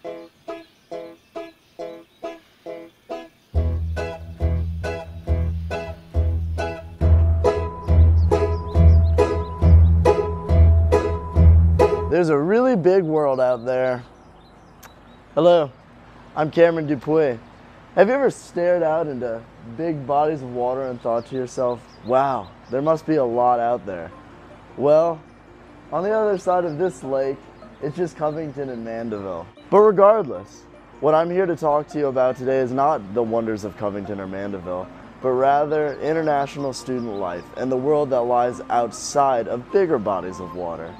There's a really big world out there. Hello, I'm Cameron Dupuy. Have you ever stared out into big bodies of water and thought to yourself, wow, there must be a lot out there? Well, on the other side of this lake, it's just Covington and Mandeville. But regardless, what I'm here to talk to you about today is not the wonders of Covington or Mandeville, but rather international student life and the world that lies outside of bigger bodies of water.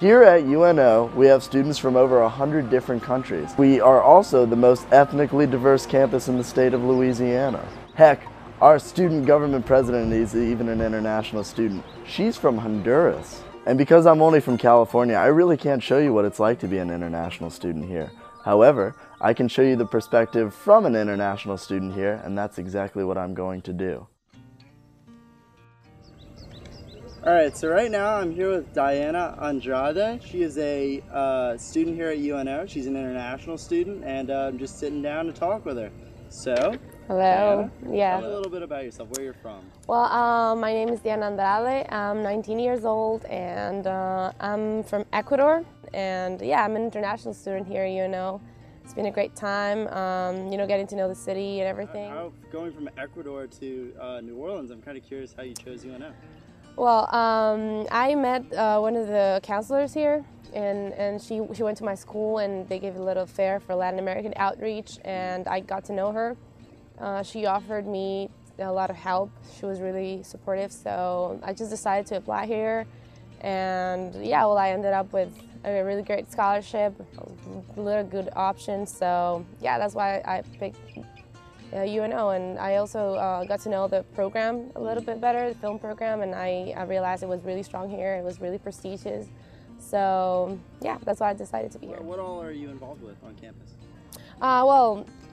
Here at UNO, we have students from over 100 different countries. We are also the most ethnically diverse campus in the state of Louisiana. Heck, our student government president is even an international student. She's from Honduras. And because I'm only from California, I really can't show you what it's like to be an international student here. However, I can show you the perspective from an international student here, and that's exactly what I'm going to do. Alright, so right now I'm here with Diana Andrade. She is a student here at UNO. She's an international student, and I'm just sitting down to talk with her. So, hello. Diana, Yeah. tell me a little bit about yourself, where you're from. Well, my name is Diana Andrade. I'm 19 years old, and I'm from Ecuador. And yeah, I'm an international student here at UNO. It's been a great time, you know, getting to know the city and everything. Going from Ecuador to New Orleans, I'm kind of curious how you chose UNO. Well, I met one of the counselors here, and she went to my school, and they gave a little fair for Latin American outreach, and I got to know her. She offered me a lot of help. She was really supportive, so I just decided to apply here. And yeah, well, I ended up with a really great scholarship, a little good options, so yeah, that's why I picked UNO, and I also got to know the program a little bit better, the film program, and I realized it was really strong here. It was really prestigious. So yeah, that's why I decided to be here. What all are you involved with on campus?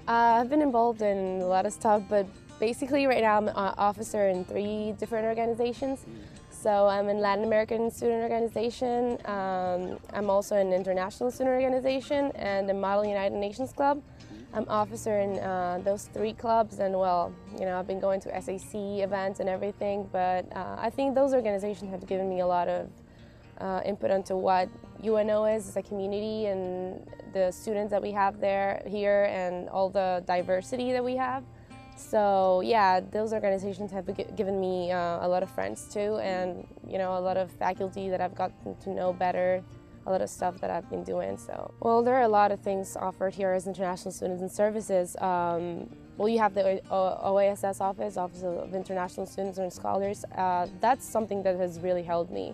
I've been involved in a lot of stuff, but basically right now I'm an officer in 3 different organizations. So I'm in Latin American Student Organization, I'm also in International Student Organization, and the Model United Nations Club. I'm officer in those 3 clubs, and well, you know, I've been going to SAC events and everything, but I think those organizations have given me a lot of input onto what UNO is as a community and the students that we have here and all the diversity that we have. So yeah, those organizations have given me a lot of friends too, and you know, a lot of faculty that I've gotten to know better, a lot of stuff that I've been doing. So, well, there are a lot of things offered here as international students and services. Well, you have the OASS Office of International Students and Scholars. That's something that has really helped me,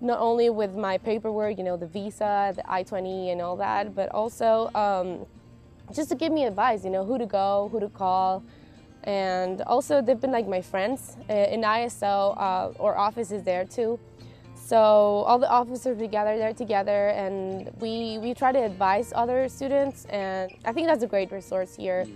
not only with my paperwork, you know, the visa, the I-20 and all that, but also just to give me advice, you know, who to go, who to call. And also they've been like my friends. In ISO, our office is there too. So all the officers, we gather there together, and we try to advise other students, and I think that's a great resource here.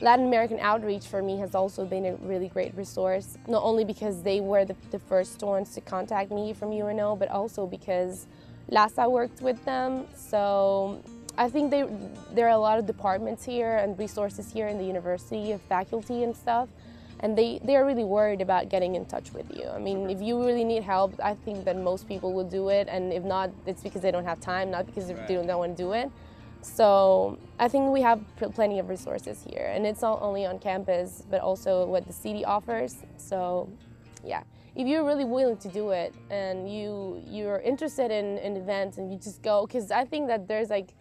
Latin American Outreach for me has also been a really great resource, not only because they were the first ones to contact me from UNO, but also because last I worked with them. So I think there are a lot of departments here and resources here in the university of faculty and stuff, and they are really worried about getting in touch with you. I mean, if you really need help, I think that most people will do it, and if not, it's because they don't have time, not because they don't want to do it. So I think we have plenty of resources here, and it's not only on campus, but also what the city offers. So yeah, if you're really willing to do it, and you're interested in events, and you just go, because I think that there's like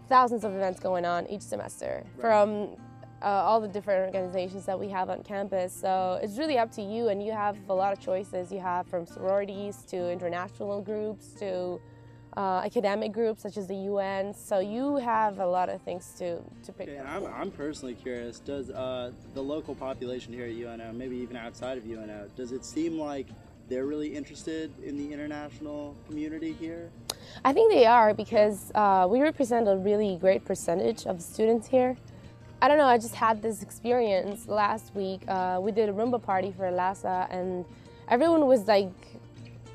thousands of events going on each semester from all the different organizations that we have on campus. So it's really up to you, and you have a lot of choices. You have from sororities to international groups to academic groups such as the UN. So you have a lot of things to pick up. I'm personally curious, does the local population here at UNO, maybe even outside of UNO, does it seem like they're really interested in the international community here? I think they are, because we represent a really great percentage of students here. I don't know, I just had this experience last week. We did a Roomba party for LASA, and everyone was like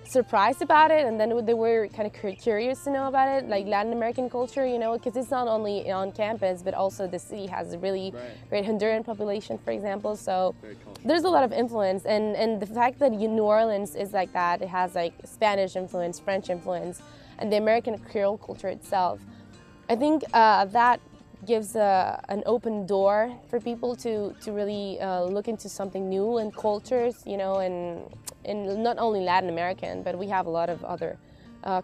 surprised about it, and then they were kind of curious to know about it, like Latin American culture, you know, because it's not only on campus, but also the city has a really great Honduran population, for example. So there's a lot of influence, and the fact that New Orleans is like that, it has like Spanish influence, French influence, and the American Creole culture itself. I think that gives an open door for people to really look into something new and cultures, you know, and not only Latin American, but we have a lot of other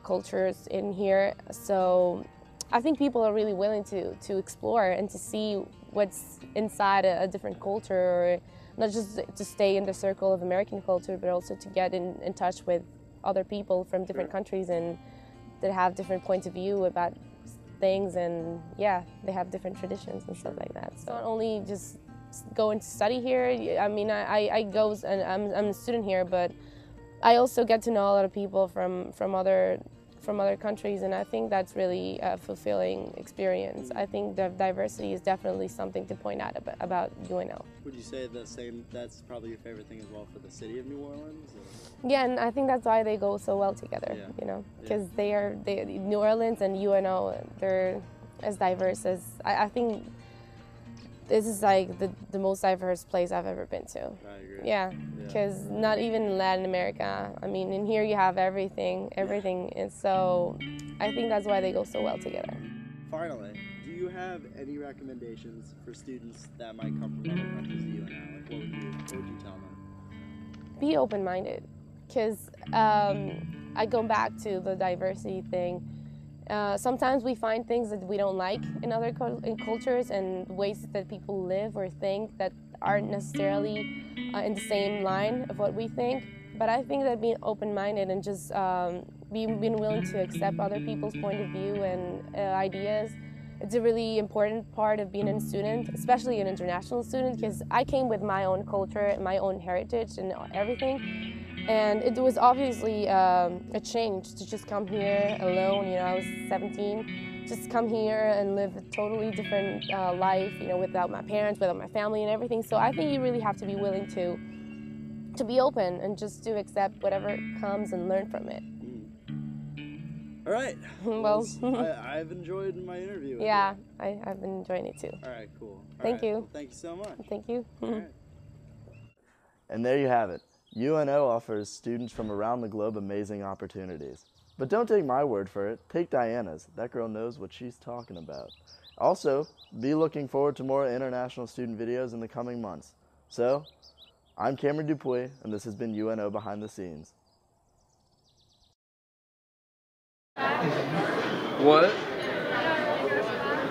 cultures in here. So I think people are really willing to explore and to see what's inside a different culture, or not just to stay in the circle of American culture, but also to get in touch with other people from different countries and that have different points of view about things, and yeah, they have different traditions and stuff like that. So not only just going to study here, I mean, I go and I'm a student here, but I also get to know a lot of people from other countries, and I think that's really a fulfilling experience. I think the diversity is definitely something to point out about UNO. Would you say the same, that's probably your favorite thing as well for the city of New Orleans? Or? Yeah, and I think that's why they go so well together, you know, because New Orleans and UNO, they're as diverse as, I think this is like the most diverse place I've ever been to. I agree. Yeah, because not even in Latin America. I mean, in here you have everything, and so I think that's why they go so well together. Finally, do you have any recommendations for students that might come from other countries to UNO? Like, what would you tell them? Be open-minded, because I go back to the diversity thing. Sometimes we find things that we don't like in other cultures and ways that people live or think that aren't necessarily in the same line of what we think. But I think that being open-minded and just being willing to accept other people's point of view and ideas, it's a really important part of being a student, especially an international student, because I came with my own culture and my own heritage and everything. And it was obviously a change to just come here alone. You know, I was 17, just come here and live a totally different life, you know, without my parents, without my family and everything. So I think you really have to be willing to be open and just to accept whatever comes and learn from it. All right. Well, I've enjoyed my interview. Yeah, I've been enjoying it too. All right, cool. Thank you. Well, thank you so much. Thank you. All right. And there you have it. UNO offers students from around the globe amazing opportunities. But don't take my word for it, take Diana's. That girl knows what she's talking about. Also, be looking forward to more international student videos in the coming months. So, I'm Cameron Dupuy, and this has been UNO Behind the Scenes. What?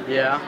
Yeah.